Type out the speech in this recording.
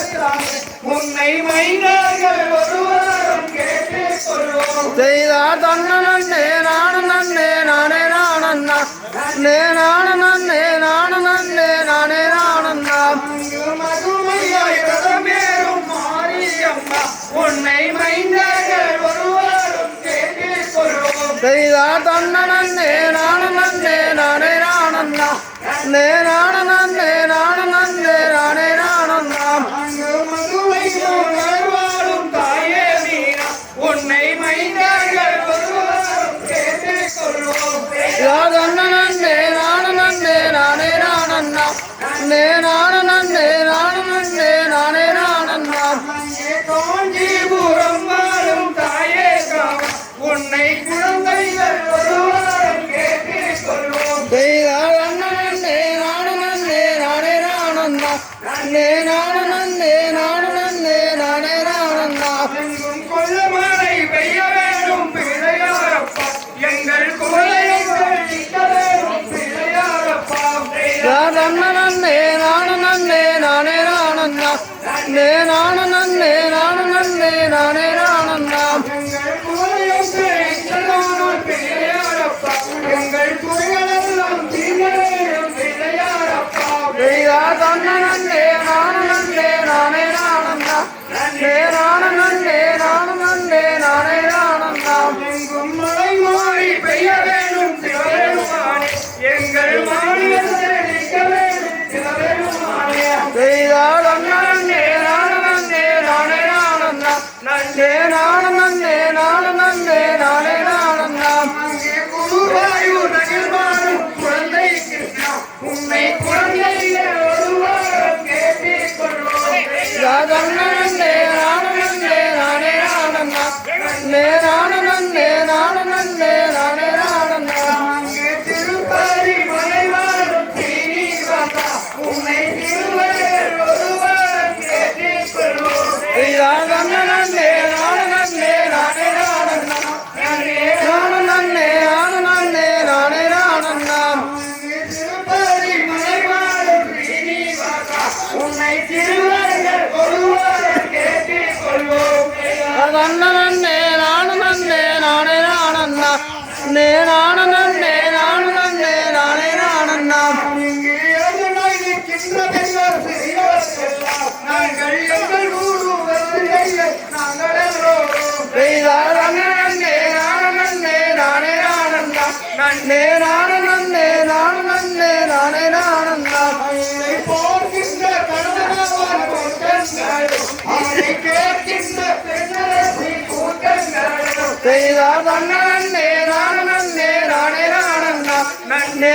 உன்னை மைந்தர்கள் ஒருவரும் கேட்டுக் கொள்வோம். செய்தார் தன்ன நன்னே நானு நன்னே நானே நானண்ணா நே நானு நன்னே நானு நன்னே நானே நானண்ணா மதுமையாய் ரதமேறும் மாரியம்மா உன்னை மைந்தர்கள் ஒருவரும் கேட்டுக் கொள்வோம். செய்தார் தன்ன நன்னே நானு நன்னே நானே நானண்ணா நே நானு நன்னே நானு நன்னே நானே நானண்ணா மதுமை வாழும் தாயே மீனா உன்னை மைந்தர்கள் ஒருவரும் கேட்டுக் கொள்வோம். தன்ன நன்னே நானு நன்னே நானே நானண்ணா நே நானு நன்னே நானு நன்னே நானே நானண்ணா காஞ்சிபுரம் வாழும் தாயே காவா உன்னை குழந்தைகள் ஒருவரும் கேட்டுக் கொள்வோம். செய்தார் தன்ன நன்னே நானு நன்னே நானே நானண்ணா நே நானு நன்னே நானு நன்னே நானே நானண்ணா எங்கும் கொள்ளமழை பெய்ய வேண்டும் பிள்ளையாரப்பா எங்கள் குறைகள் நீக்க வேண்டும் பிள்ளையாரப்பா. தன்ன நன்னே நானு நன்னே நானே நானண்ணா நே நானு நன்னே நானு நன்னே நானே நானண்ணா எங்கள் குறைகள் நீக்கலாம் பிள்ளையாரப்பா எங்கள் குறைகளெல்லாம் தீர்க்க வேண்டும் பிள்ளையாரப்பா. செய்தார் தன்ன நன்னே நானு நன்னே நானே நானண்ணா நே நானு நன்னே நானு நன்னே நானே நானண்ணா எங்கும் மழை மாறி பெய்ய வேண்டும் சிவபெருமானே எங்கள் மாநிலத்தை நீக்க வேண்டும் சிவபெருமானே. செய்தார் தன்ன நன்னே நானு நன்னே நானே நானண்ணா நே நானு நன்னே நானு நன்னே நானே நானண்ணா அங்கே குருவாயூர் நகர் வாழும் குழந்தை கிருஷ்ணா உன்னை குழந்தைகள் ஒருவரும் கேட்டுக் கொள்வோம். தன்ன நன்னே நானு நன்னே நானே நானண்ணா நே நானு நன்னே நானு நன்னே நானே நானண்ணா அங்கே திருப்பதி மலை வாழும் ஸ்ரீனிவாசா உன்னை திருவள்ளுவர் ஒருவரும் கேட்டுக் கொள்வோம். செய்தார் தன்ன நன்னே நானு நன்னே நானே நானண்ணா நானு நன்னே நானு நன்னே நானே நானண்ணா அங்கே திருப்பதி மலை வாழும் ஸ்ரீனிவாசா உன்னை திருவள்ளுவர் ஒருவரும் கேட்டுக் கொள்வோம். தன்ன நன்னே நானு நன்னே நானே நானண்ணா நே நானு நன்னே நானு நன்னே நானே நானண்ணா இங்கே எழுதுனாய் நிற்கின்ற பெண்கள் சிறியவர்களெல்லாம் நாங்கள் எங்கள் ஊருவர்கள் நாங்கள் எல்லோரும். செய்தார் தன்ன நன்னே நானு நன்னே நானே நானண்ணா நே நானு நன்னே நானு நன்னே நானே நானண்ணா அதை போர்க்கின்ற கணவனவன் கூட்டங்களும் அதை கேட்கின்ற பெண்ணரசி கூட்டங்களும் செய்தார் தன்ன நன்னே நானு நன்னே நானே நானண்ணா நே